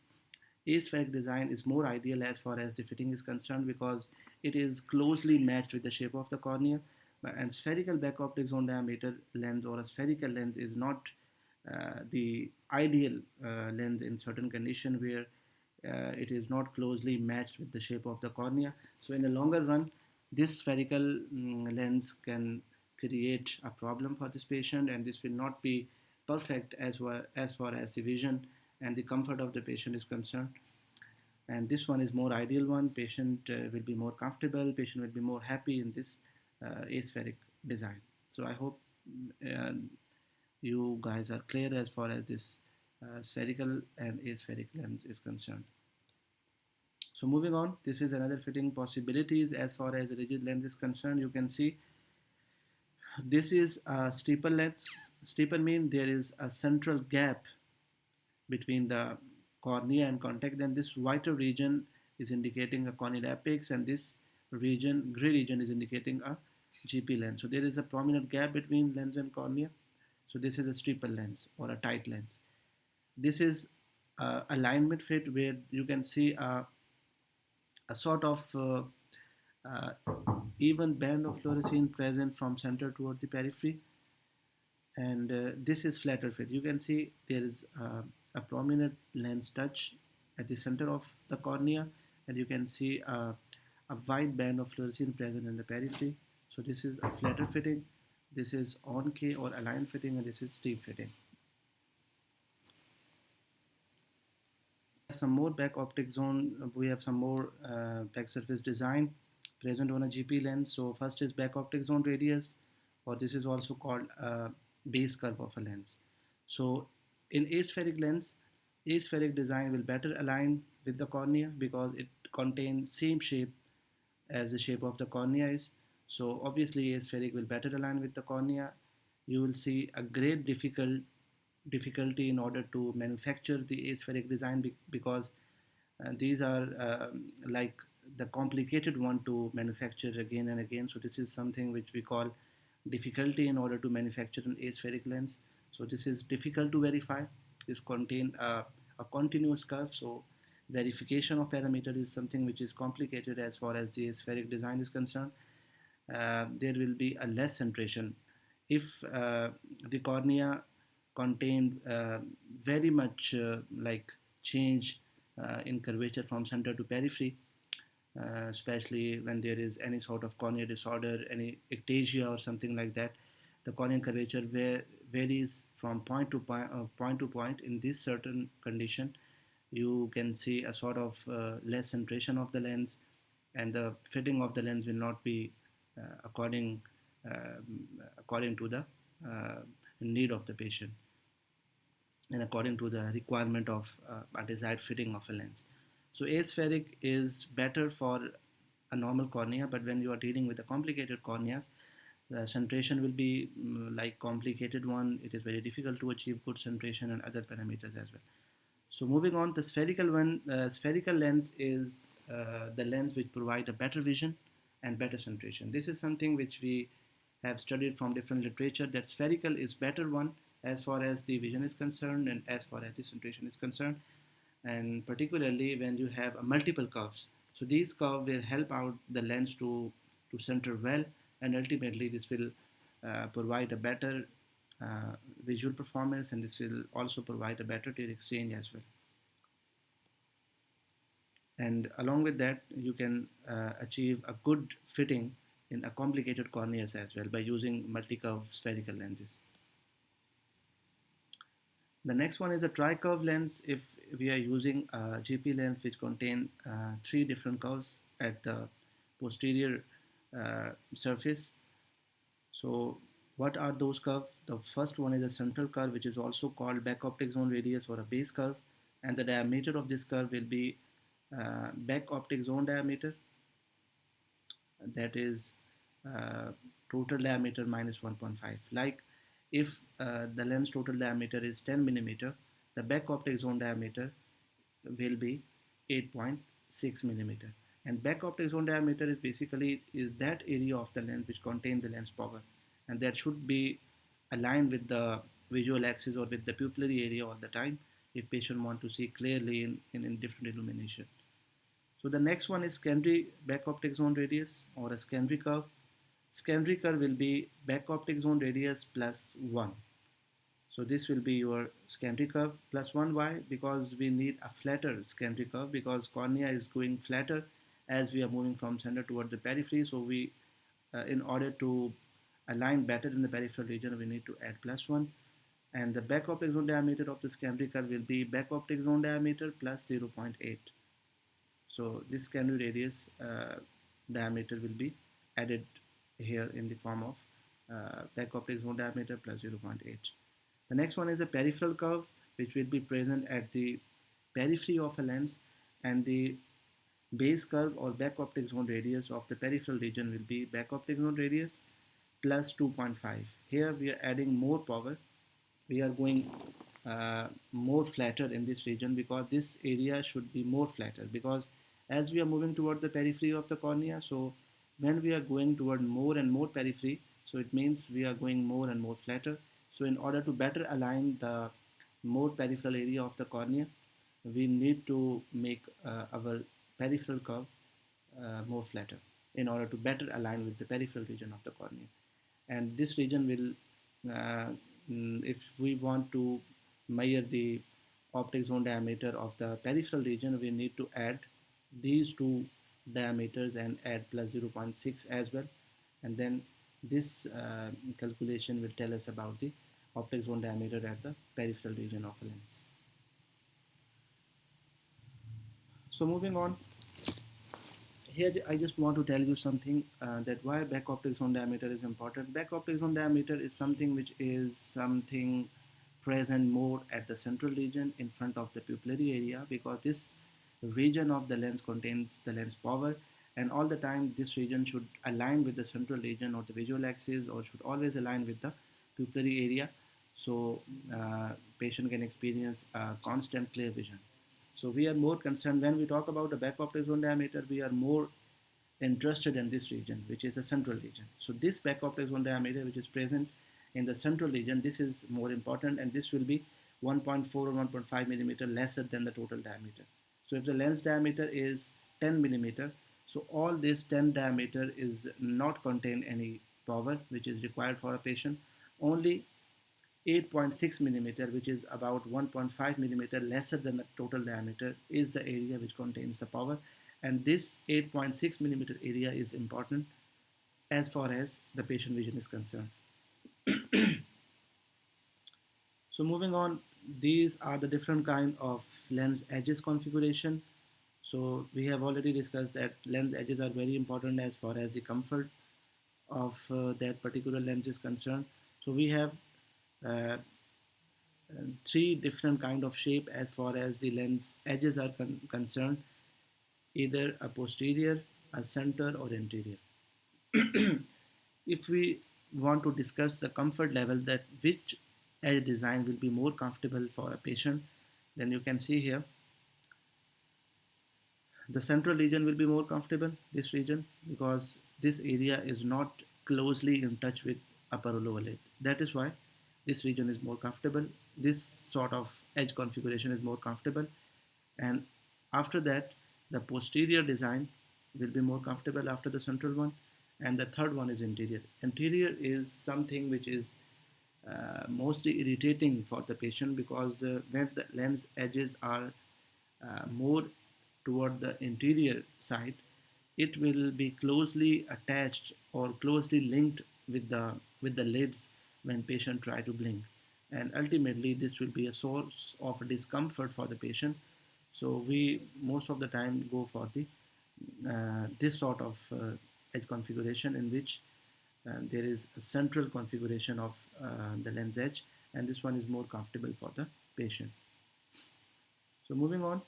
B: aspheric design is more ideal as far as the fitting is concerned because it is closely matched with the shape of the cornea. And spherical back optic zone diameter lens or a spherical lens is not the ideal lens in certain condition where it is not closely matched with the shape of the cornea. So in the longer run, this spherical lens can create a problem for this patient, and this will not be perfect as far as the vision and the comfort of the patient is concerned. And this one is more ideal one. Patient will be more comfortable, patient will be more happy in this aspheric design. So I hope uh, you guys are clear as far as this spherical and aspheric lens is concerned. So moving on, this is another fitting possibilities as far as a rigid lens is concerned. You can see this is a steeper lens. Steeper means there is a central gap between the cornea and contact. Then this whiter region is indicating a corneal apex, and this region, gray region, is indicating a GP lens. So there is a prominent gap between lens and cornea. So this is a steeper lens or a tight lens. This is alignment fit where you can see a sort of uh, even band of fluorescein present from center toward the periphery, and this is flatter fit. You can see there is a prominent lens touch at the center of the cornea, and you can see a wide band of fluorescein present in the periphery. So this is a flatter fitting, this is on-K or aligned fitting, and this is steep fitting. Some more back optic zone, we have some more back surface design present on a GP lens. So first is back optic zone radius, or this is also called base curve of a lens. So in aspheric lens, aspheric design will better align with the cornea because it contains same shape as the shape of the cornea is. So obviously aspheric will better align with the cornea. You will see a great difficulty in order to manufacture the aspheric design because these are like the complicated one to manufacture again and again. So this is something which we call difficulty in order to manufacture an aspheric lens. So this is difficult to verify. This contain a continuous curve. So verification of parameter is something which is complicated as far as the aspheric design is concerned. There will be a less centration. If the cornea contained very much like change in curvature from center to periphery, especially when there is any sort of corneal disorder, any ectasia or something like that, the corneal curvature varies from point to point. In this certain condition, you can see a sort of less centration of the lens, and the fitting of the lens will not be according according to the uh, need of the patient and according to the requirement of a desired fitting of a lens. So aspheric is better for a normal cornea, but when you are dealing with the complicated corneas, the centration will be like complicated one. It is very difficult to achieve good centration and other parameters as well. So moving on, the spherical one, spherical lens is the lens which provide a better vision and better centration. This is something which we have studied from different literature, that spherical is better one as far as the vision is concerned and as far as the centration is concerned, and particularly when you have multiple curves. So these curves will help out the lens to center well, and ultimately this will provide a better uh, visual performance, and this will also provide a better tear exchange as well. And along with that, you can achieve a good fitting in a complicated corneas as well by using multi-curve spherical lenses. The next one is a tri-curve lens. If we are using a GP lens which contain three different curves at the posterior surface. So what are those curves? The first one is a central curve, which is also called back optic zone radius or a base curve, and the diameter of this curve will be back optic zone diameter, that is uh, total diameter minus 1.5. Like if the lens total diameter is 10 millimeter, the back optic zone diameter will be 8.6 millimeter. And back optic zone diameter is basically is that area of the lens which contain the lens power, and that should be aligned with the visual axis or with the pupillary area all the time if patient want to see clearly in different illumination. So the next one is secondary back optic zone radius or a secondary curve. Secondary curve will be back optic zone radius plus 1. So this will be your secondary curve plus 1. Why? Because we need a flatter secondary curve, because cornea is going flatter as we are moving from center toward the periphery. So we, in order to align better in the peripheral region, we need to add plus 1. And the back optic zone diameter of the secondary curve will be back optic zone diameter plus 0.8. So this secondary radius diameter will be added here in the form of back optic zone diameter plus 0.8. The next one is a peripheral curve, which will be present at the periphery of a lens, and the base curve or back optic zone radius of the peripheral region will be back optic zone radius plus 2.5. Here we are adding more power. We are going more flatter in this region because this area should be more flatter, because as we are moving toward the periphery of the cornea, so when we are going toward more and more periphery, so it means we are going more and more flatter. So in order to better align the more peripheral area of the cornea, we need to make our peripheral curve more flatter in order to better align with the peripheral region of the cornea. And this region will, if we want to measure the optic zone diameter of the peripheral region, we need to add these two diameters and add plus 0.6 as well, and then this calculation will tell us about the optic zone diameter at the peripheral region of a lens. So moving on, here I just want to tell you something, that why back optic zone diameter is important. Back optic zone diameter is something which is something present more at the central region in front of the pupillary area, because this region of the lens contains the lens power, and all the time this region should align with the central region or the visual axis, or should always align with the pupillary area, so patient can experience constant clear vision. So we are more concerned when we talk about the back optic zone diameter, we are more interested in this region, which is the central region. So this back optic zone diameter, which is present in the central region, this is more important, and this will be 1.4 or 1.5 millimeter lesser than the total diameter. So if the lens diameter is 10 millimeter, so all this 10 diameter is not contain any power which is required for a patient. Only 8.6 millimeter, which is about 1.5 millimeter lesser than the total diameter, is the area which contains the power, and this 8.6 millimeter area is important as far as the patient vision is concerned. So moving on, these are the different kind of lens edges configuration. So we have already discussed that lens edges are very important as far as the comfort of that particular lens is concerned. So we have uh, three different kind of shape as far as the lens edges are concerned, either a posterior, a center, or interior. If we want to discuss the comfort level, that which edge design will be more comfortable for a patient, then you can see here the central region will be more comfortable, this region, because this area is not closely in touch with upper or lower lid. That is why this region is more comfortable. This sort of edge configuration is more comfortable. And after that, the posterior design will be more comfortable after the central one. And the third one is interior. Interior is something which is mostly irritating for the patient, because when the lens edges are more toward the interior side, it will be closely attached or closely linked with the lids when patient try to blink, and ultimately this will be a source of discomfort for the patient. So we most of the time go for the this sort of edge configuration, in which there is a central configuration of the lens edge, and this one is more comfortable for the patient. So moving on,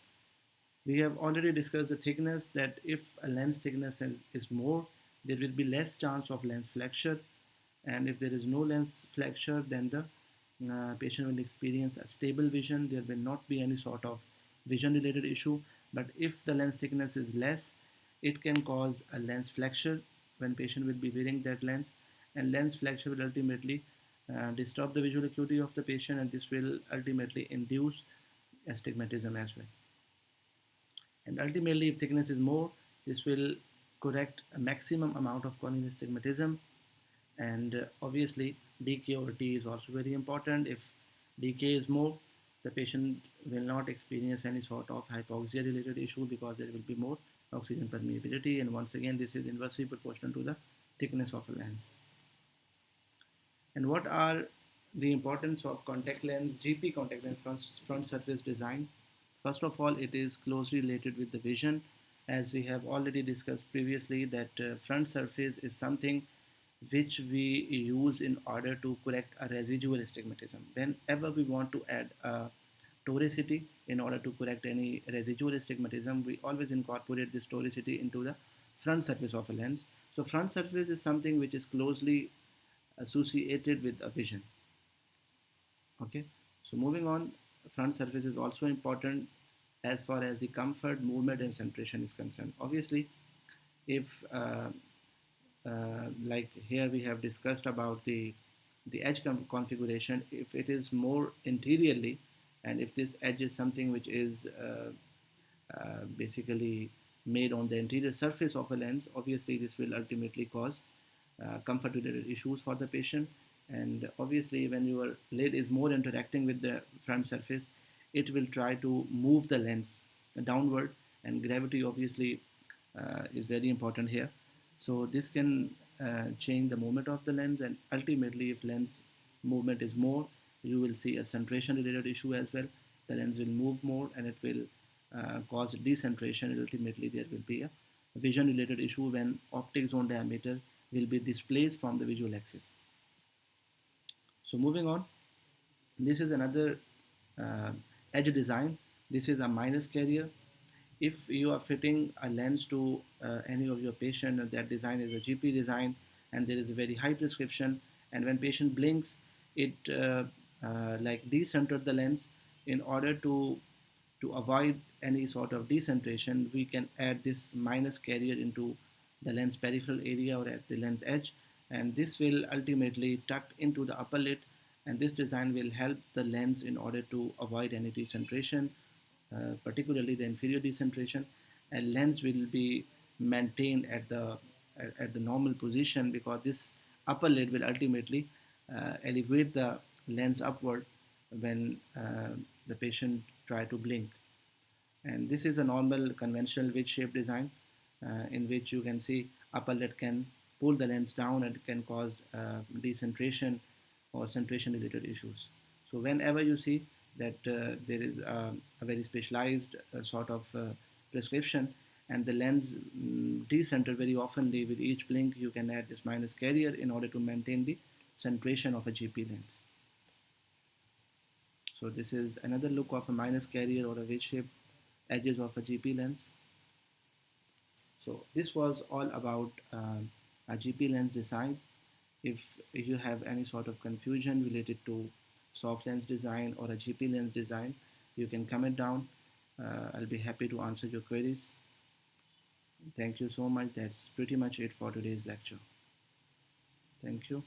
B: we have already discussed the thickness, that if a lens thickness is more, there will be less chance of lens flexure, and if there is no lens flexure, then the patient will experience a stable vision. There will not be any sort of vision related issue. But if the lens thickness is less, it can cause a lens flexure when patient will be wearing that lens, and lens flexure will ultimately disturb the visual acuity of the patient, and this will ultimately induce astigmatism as well. And ultimately, if thickness is more, this will correct a maximum amount of corneal astigmatism. And obviously, decay over T is also very important. If decay is more, the patient will not experience any sort of hypoxia related issue, because there will be more oxygen permeability. And once again, this is inversely proportional to the thickness of a lens. And what are the importance of contact lens, GP contact lens front surface design? First of all, it is closely related with the vision. As we have already discussed previously, that front surface is something which we use in order to correct a residual astigmatism. Whenever we want to add a toricity in order to correct any residual astigmatism, we always incorporate this toricity into the front surface of a lens. So front surface is something which is closely associated with a vision. Okay, so moving on, front surface is also important as far as the comfort, movement, and centration is concerned. Obviously, if like here we have discussed about the edge configuration, if it is more interiorly, and if this edge is something which is basically made on the interior surface of a lens, obviously this will ultimately cause comfort related issues for the patient. And obviously when your lid is more interacting with the front surface, it will try to move the lens downward, and gravity obviously is very important here. So this can change the movement of the lens, and ultimately if lens movement is more, you will see a centration related issue as well. The lens will move more and it will cause decentration, and ultimately there will be a vision related issue when optic zone diameter will be displaced from the visual axis. So moving on, this is another uh, edge design. This is a minus carrier. If you are fitting a lens to any of your patient and that design is a GP design and there is a very high prescription, and when patient blinks, it like decenter the lens. In order to avoid any sort of decentration, we can add this minus carrier into the lens peripheral area or at the lens edge, and this will ultimately tuck into the upper lid, and this design will help the lens in order to avoid any decentration, particularly the inferior decentration, and lens will be maintained at the normal position, because this upper lid will ultimately elevate the lens upward when the patient try to blink. And this is a normal conventional wedge shape design, in which you can see upper lid can pull the lens down and can cause decentration or centration related issues. So whenever you see that there is a very specialized sort of prescription and the lens decenter very oftenly with each blink, you can add this minus carrier in order to maintain the centration of a GP lens. So this is another look of a minus carrier or a wedge shape edges of a GP lens. So this was all about a GP lens design. If you have any sort of confusion related to soft lens design or a GP lens design, you can comment down. I'll be happy to answer your queries. Thank you so much. That's pretty much it for today's lecture. Thank you.